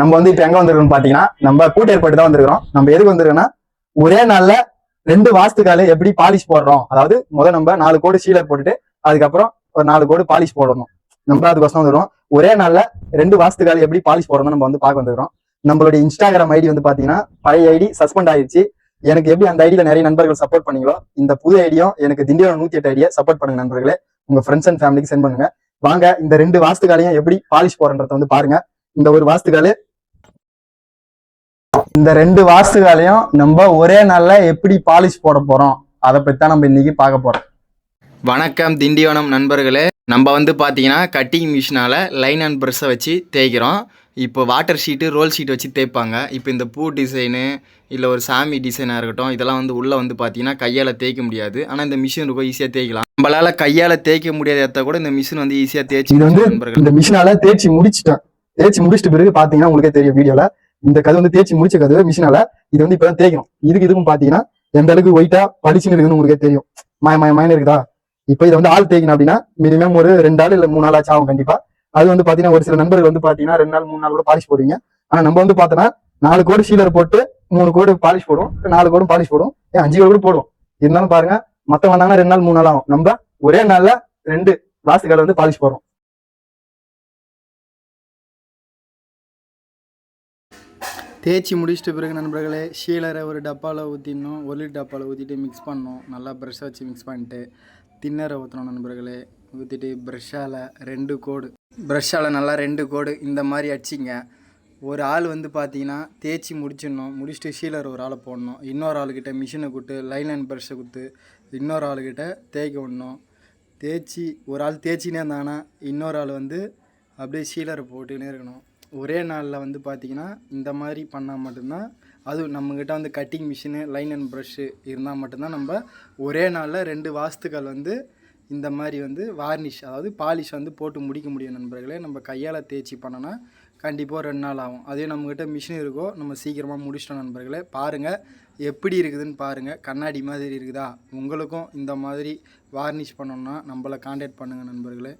நம்ம வந்து இப்ப எங்க வந்திருக்கோம்னு பாத்தீங்கன்னா நம்ம கூட்ட ஏற்பாடு தான் வந்திருக்கிறோம். நம்ம எதுக்கு வந்திருக்கோம்னா ஒரே நாள்ல 2 வாஸ்துக்கால எப்படி பாலிஷ் போடுறோம். அதாவது முதல் நம்ம 4 கோடு ஷீலர் போட்டுட்டு அதுக்கப்புறம் ஒரு 4 கோடு பாலிஷ் போடணும். நம்ம அதுக்கோசம் வந்துடும். ஒரே நாள்ல 2 வாஸ்துக்கால எப்படி பாலிஷ் போடணும் நம்ம வந்து பார்க்க வந்துருக்கோம். நம்மளுடைய இன்ஸ்டாகிராம் ஐடி வந்து பாத்தீங்கன்னா பழைய ஐடி சஸ்பெண்ட் ஆயிடுச்சு. எனக்கு எப்படி அந்த ஐடியில நிறைய நண்பர்கள் சப்போர்ட் பண்ணீங்களோ இந்த புது ஐடியும் எனக்கு திண்டிவனம் 108 ஐடியா சப்போர்ட் பண்ணுங்க நண்பர்களே. உங்க ஃப்ரெண்ட்ஸ் அண்ட் ஃபேமிலிக்கு சென்ட் பண்ணுங்க. வாங்க இந்த 2 வாஸ்துக்காலையும் எப்படி பாலிஷ் போறன்றத வந்து பாருங்க. இந்த ஒரு வாஸ்துக்காலே இந்த 2 வாஸ்துகாலையும் நம்ம ஒரே நாள்ல எப்படி பாலிஷ் போட போறோம் அதை பத்தி தான் நம்ம இன்னைக்கு பார்க்க போறோம். வணக்கம் திண்டிவனம் நண்பர்களே. நம்ம வந்து பார்த்தீங்கன்னா கட்டிங் மிஷினால் லைன் அண்ட் ப்ரெஷ்ஷை வச்சு தேய்க்கிறோம். இப்போ வாட்டர் ஷீட்டு ரோல் ஷீட் வச்சு தேய்ப்பாங்க. இப்போ இந்த பூ டிசைனு இல்லை ஒரு சாமி டிசைனாக இருக்கட்டும், இதெல்லாம் வந்து உள்ளே வந்து பார்த்தீங்கன்னா கையால் தேய்க்க முடியாது. ஆனால் இந்த மிஷின் இருக்கும், ஈஸியாக தேய்க்கலாம். நம்மளால் கையால் தேய்க்க முடியாத இடத்த கூட இந்த மிஷின் வந்து ஈஸியாக தேய்ச்சி நண்பர்கள். இந்த மிஷினால தேய்ச்சி முடிச்சிட்டு பிறகு பார்த்தீங்கன்னா உங்களுக்கே தெரியும் வீடியோல இந்த கதை வந்து தேய்ச்சி முடிச்ச கதை மிஷினால இது வந்து இப்பதான் தேய்க்கணும். இதுக்கும் பாத்தீங்கன்னா எந்த அளவுக்கு ஒயிட்டா படிச்சுன்னு இருக்குன்னு உங்களுக்கே தெரியும். மயன் இருக்குதா? இப்ப இதை வந்து ஆள் தேய்க்கணும் அப்படின்னா மினிமம் ஒரு 2 நாள் இல்ல 3 நாள் ஆச்சு ஆகும் கண்டிப்பா. அது வந்து பாத்தீங்கன்னா ஒரு சில நண்பர்கள் வந்து பாத்தீங்கன்னா 2 நாள் 3 நாள் கூட பாலிஷ் போடுவீங்க. ஆனா நம்ம வந்து பாத்தோம்னா 4 கோடு ஷீலர் போட்டு 3 கோடு பாலிஷ் போடும், 4 கோடும் பாலிஷ் போடும், 5 கோடு கூட போடும். இருந்தாலும் பாருங்க மத்த வந்தாங்கன்னா 2 நாள் 3 நாள் ஆகும். நம்ம ஒரே நாள்ல 2 வாஸ்துக்கால வந்து பாலிஷ் போடுறோம். தேய்ச்சி முடிச்சிட்ட பிறகு நண்பர்களே ஷீலரை ஒரு டப்பாவில் ஊற்றிடணும். 1 லிட்டர் டப்பாவில் ஊற்றிட்டு மிக்ஸ் பண்ணணும். நல்லா ப்ரெஷ்ஷை வச்சு மிக்ஸ் பண்ணிட்டு தின்னரை ஊற்றணும் நண்பர்களே. ஊற்றிட்டு ப்ரெஷ்ஷால் 2 கோடு நல்லா 2 கோடு இந்த மாதிரி அடிச்சிங்க. ஒரு ஆள் வந்து பார்த்தீங்கன்னா தேய்ச்சி முடிச்சுட்டு ஷீலர் ஒரு ஆளை போடணும். இன்னொரு ஆளுக்கிட்ட மிஷினை கொடுத்து லைன் அண்ட் ப்ரெஷ்ஷை கொடுத்து இன்னொரு ஆளுக்கிட்ட தேய்க்க விடணும். தேய்ச்சி ஒரு ஆள் தேய்ச்சினே இருந்தாங்கன்னா இன்னொரு ஆள் வந்து அப்படியே ஷீலரை போட்டுக்கினே இருக்கணும். ஒரே நாளில் வந்து பார்த்திங்கன்னா இந்த மாதிரி பண்ணால் மட்டும்தான், அதுவும் நம்மக்கிட்ட வந்து cutting machine line and brush இருந்தால் மட்டும்தான் நம்ம ஒரே நாளில் 2 வாஸ்துக்கள் வந்து இந்த மாதிரி வந்து வார்னிஷ் அதாவது பாலிஷ் வந்து போட்டு முடிக்க முடியும் நண்பர்களே. நம்ம கையால் தேய்ச்சி பண்ணோன்னா கண்டிப்பாக 2 நாள் ஆகும். அதே நம்மக்கிட்ட மிஷின் இருக்கோ நம்ம சீக்கிரமாக முடிச்சிட்டோம் நண்பர்களே. பாருங்கள் எப்படி இருக்குதுன்னு பாருங்கள். கண்ணாடி மாதிரி இருக்குதா? உங்களுக்கும் இந்த மாதிரி வார்னிஷ் பண்ணோன்னா நம்மளை கான்டாக்ட் பண்ணுங்கள் நண்பர்களே.